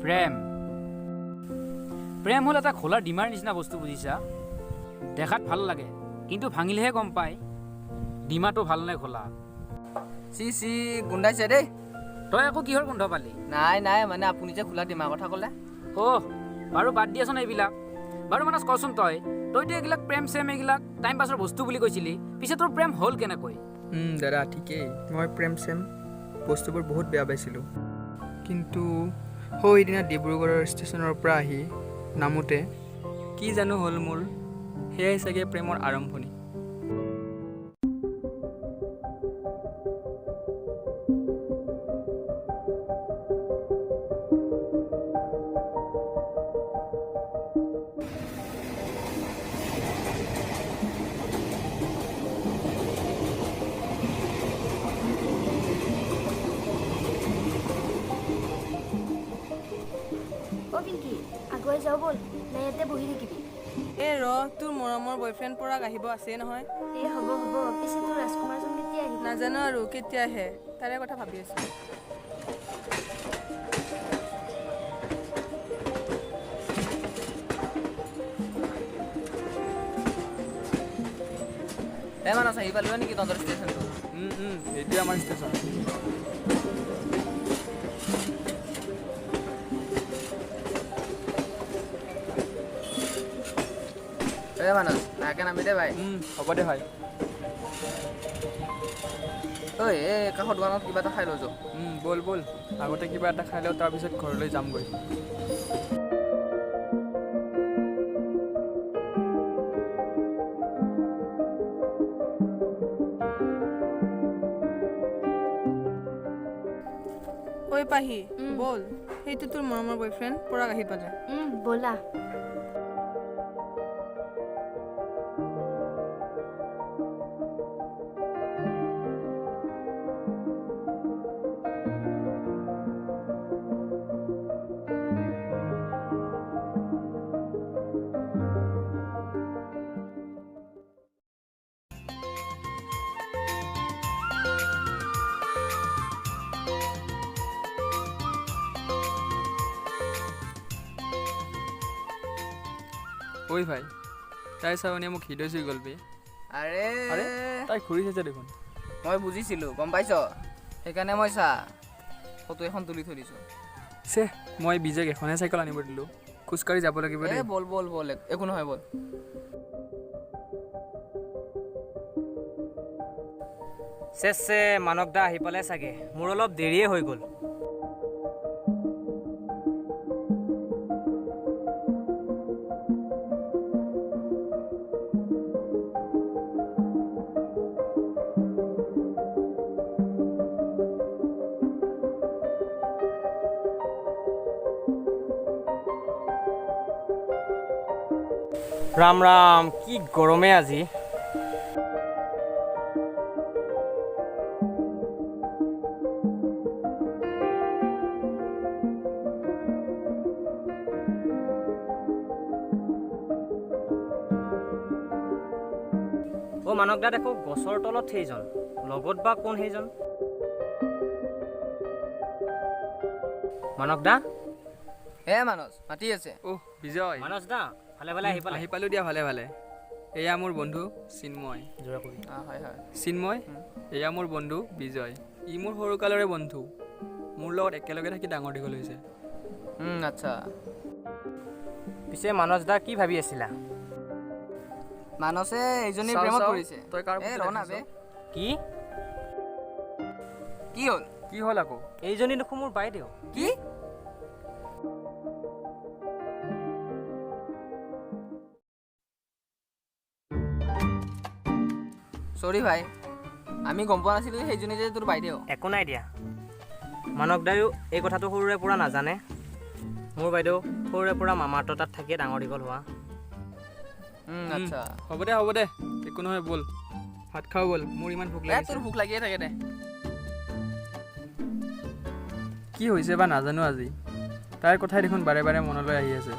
প্ৰেম প্ৰেম হ'ল এটা খোলা ডিমাৰ নিচিনা বস্তু বুজিছা দেখাত ভাল লাগে কিন্তু ভাঙিলেহে গম পায় ডিমাটো ভাল নে খোলা চি চি গোন্ধাইছে দেই তই আকৌ কিহৰ গোন্ধ পালি নাই নাই মানে আপুনি যে খোলা ডিমাৰ কথা ক'লে বাৰু বাদ দিয়াচোন এইবিলাক বাৰু মানস কচোন তইতো এইবিলাক প্ৰেম চেম এইবিলাক টাইম পাছৰ বস্তু বুলি কৈছিলি পিছে তোৰ প্ৰেম হ'ল কেনেকৈ দাদা ঠিকেই মই প্ৰেম চেম বস্তুবোৰ বহুত বেয়া পাইছিলোঁ কিন্তু সেইদিনা ডিব্ৰুগড়ৰ ষ্টেচনৰ পৰা আহি নামোতে কি জানো হ'ল মোৰ সেয়াই চাগে প্ৰেমৰ আৰম্ভণি আগুৱাই যাওঁ ব'ল নে ইয়াতে বহি থাকিবি তোৰ মৰমৰ বয়ফ্ৰেণ্ড পৰাগ আহিব আছেই নহয় হ'ব পিছে তোৰ ৰাজকুমাৰজন কেতিয়া আহিব নাজানো আৰু কেতিয়া আহে তাৰে কথা ভাবি আছো মানস আহি পালো নেকি তহঁতৰ ষ্টেচনটো এইটোৱে আমাৰ ষ্টেচন মানস তাকে নামি দে ভাই হ'ব দে ভাই ঐ এই কাষৰ দোকানত কিবা এটা খাই লৈ যাওঁ ব'ল আগতে কিবা এটা খাই লওঁ তাৰপিছত ঘৰলৈ যামগৈ ঐ পাহি ব'ল সেইটো তোৰ মৰমৰ বয়ফ্ৰেণ্ড পৰাগ আহি পালে ব'লা ঐ ভাই তাই চাবনি মোক হৃদয় চুই গ'ল বে আৰে তাই ঘূৰিছে দেখোন মই বুজিছিলোঁ গম পাইছ সেইকাৰণে মই ফটো এখন তুলি থৈ দিছোঁ মই বিজয়ক এখনহে চাইকেল আনিব দিলোঁ খোজকাঢ়ি যাব লাগিব দেই বল একো নহয় বল চেছে মানক দা আহি পালে চাগে মোৰ অলপ দেৰিয়ে হৈ গ'ল ৰাম ৰাম কি গৰমে আজি মানক দা দেখো গছৰ তলত সেইজন লগত বা কোন সেইজন মানক দা মানস মাতি আছে বিজয় মানস দা ভালে আহি পালোঁ দিয়া ভালে এয়া মোৰ বন্ধু চিন্ময় চিন্ময় এয়া মোৰ বন্ধু বিজয় ই মোৰ সৰুকালৰে বন্ধু মোৰ লগত একেলগে থাকি ডাঙৰ দীঘল হৈছে আচ্ছা পিছে মানস দা কি ভাবি আছিলা মানসে এইজনী প্ৰেমত পৰিছে তই কাৰ কি হ'ল আকৌ এইজনী দেখো মোৰ বাইদেউ কি চৰি ভাই আমি গম পোৱা নাছিলোঁ সেইজনী যে তোৰ বাইদেউ একো নাই দিয়া মানক দায়ো এই কথাটো সৰুৰে পৰা নাজানে মোৰ বাইদেউ সৰুৰে পৰা মামাহঁতৰ তাত থাকিয়ে ডাঙৰ দীঘল হোৱা আচ্ছা হ'ব দে একো নহয় ব'ল ভাত খাওঁ ব'ল মোৰ ইমান ভোক লাগিছে তোৰ ভোক লাগিয়ে থাকে দে কি হৈছে বা নাজানো আজি তাইৰ কথাই দেখোন বাৰে বাৰে মনলৈ আহি আছে